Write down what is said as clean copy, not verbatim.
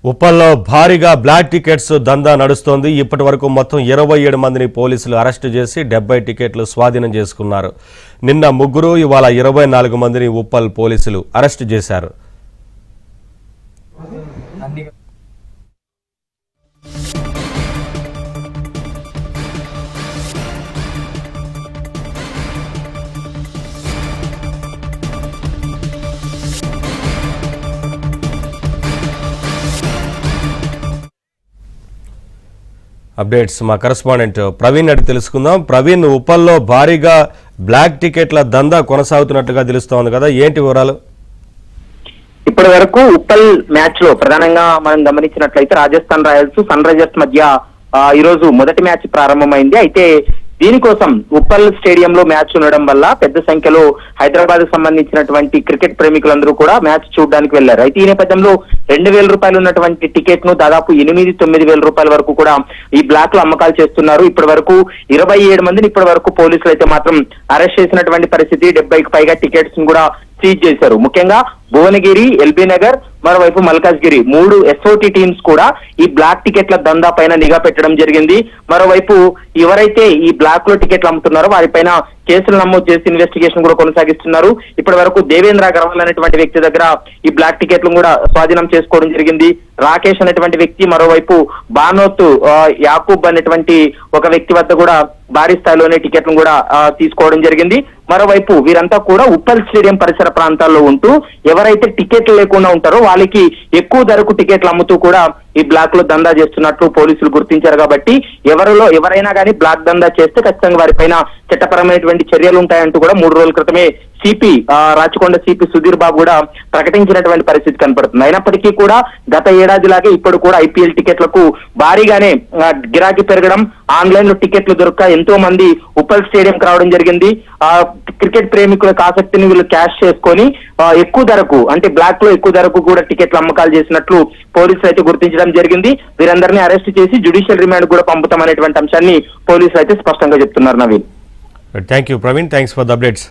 ఉప్పల్లో భారీగా black tickets దందా నడుస్తోంది. ఇప్పటి వరకు మొత్తం 27 మందిని పోలీసులు అరెస్టు చేసి 70 టికెట్లు స్వాధీనం చేసుకున్నారు. నిన్న 3, ఇవాళ 24 మందిని ఉప్పల్ పోలీసులు అరెస్టు చేశారు. అప్డేట్స్ మా కరెస్పాండెంట్ ప్రవీణ్ అడిగి తెలుసుకుందాం. ప్రవీణ్, ఉప్పల్లో భారీగా బ్లాక్ టికెట్ల దందా కొనసాగుతున్నట్టుగా తెలుస్తోంది కదా, ఏంటి వివరాలు? ఇప్పటి వరకు ఉప్పల్ మ్యాచ్ లో ప్రధానంగా మనం గమనించినట్లయితే రాజస్థాన్ రాయల్స్ సన్ రైజర్స్ మధ్య ఈ రోజు మొదటి మ్యాచ్ ప్రారంభమైంది. అయితే దీనికోసం ఉప్పల్ స్టేడియంలో మ్యాచ్ ఉండడం వల్ల పెద్ద సంఖ్యలో హైదరాబాద్ కు సంబంధించినటువంటి క్రికెట్ ప్రేమికులందరూ కూడా మ్యాచ్ చూడడానికి వెళ్లారు. అయితే ఈ నేపథ్యంలో 2,000 రూపాయలు ఉన్నటువంటి టికెట్ ను దాదాపు 8-9 రూపాయల వరకు కూడా ఈ బ్లాక్ లో అమ్మకాలు చేస్తున్నారు. ఇప్పటి వరకు 27 మందిని ఇప్పటి వరకు పోలీసులు అయితే మాత్రం అరెస్ట్ చేసినటువంటి పరిస్థితి. 70కి పైగా టికెట్స్ ను కూడా సీజ్ చేశారు. ముఖ్యంగా భువనగిరి, ఎల్బీ నగర్, మరోవైపు మల్కాజ్గిరి 3 ఎస్ఓటి టీమ్స్ కూడా ఈ బ్లాక్ టికెట్ల దందా పైన నిఘా పెట్టడం జరిగింది. మరోవైపు ఎవరైతే ఈ బ్లాక్ లో టికెట్లు అమ్ముతున్నారో వారిపైన కేసులు నమోదు చేసి ఇన్వెస్టిగేషన్ కూడా కొనసాగిస్తున్నారు. ఇప్పటి వరకు దేవేంద్ర అగర్వాల్ అనేటువంటి వ్యక్తి దగ్గర ఈ బ్లాక్ టికెట్లను కూడా స్వాధీనం చేసుకోవడం జరిగింది. రాకేష్ అనేటువంటి వ్యక్తి, మరోవైపు బానోత్ యాకూబ్ అనేటువంటి ఒక వ్యక్తి వద్ద కూడా భారీ స్థాయిలోనే టికెట్లను కూడా తీసుకోవడం జరిగింది. మరోవైపు వీరంతా కూడా ఉప్పల్ స్టేడియం పరిసర ప్రాంతాల్లో ఉంటూ ఎవరైతే టికెట్లు లేకుండా ఉంటారో వాళ్ళకి ఎక్కువ ధరకు టికెట్లు అమ్ముతూ కూడా ఈ బ్లాక్ లో దందా చేస్తున్నట్లు పోలీసులు గుర్తించారు. కాబట్టి ఎవరైనా కానీ బ్లాక్ దందా చేస్తే ఖచ్చితంగా వారిపైన చట్టపరమైనటువంటి చర్యలు ఉంటాయంటూ కూడా 3 రోజుల క్రితమే సిపి రాచకొండ సిపి సుధీర్ బాబు కూడా ప్రకటించినటువంటి పరిస్థితి కనపడుతుంది. అయినప్పటికీ కూడా గత ఏడాదిలాగే ఇప్పుడు కూడా ఐపీఎల్ టికెట్లకు భారీగానే గిరాకీ పెరగడం, ఆన్లైన్ లో టికెట్లు దొరక్క ఎంతో మంది ఉప్పల్ స్టేడియం కు రావడం జరిగింది. క్రికెట్ ప్రేమికులకు ఆసక్తిని వీళ్ళు క్యాష్ చేసుకొని ఎక్కువ ధరకు, అంటే బ్లాక్ లో ఎక్కువ ధరకు కూడా టికెట్లు అమ్మకాలు చేసినట్లు పోలీసులు అయితే గుర్తించడం జరిగింది. వీరందరినీ అరెస్ట్ చేసి జ్యుడిషియల్ రిమాండ్ కూడా పంపుతామనేటువంటి అంశాన్ని పోలీసులు అయితే స్పష్టంగా చెప్తున్నారు. Naveen, thank you Praveen, thanks for the updates.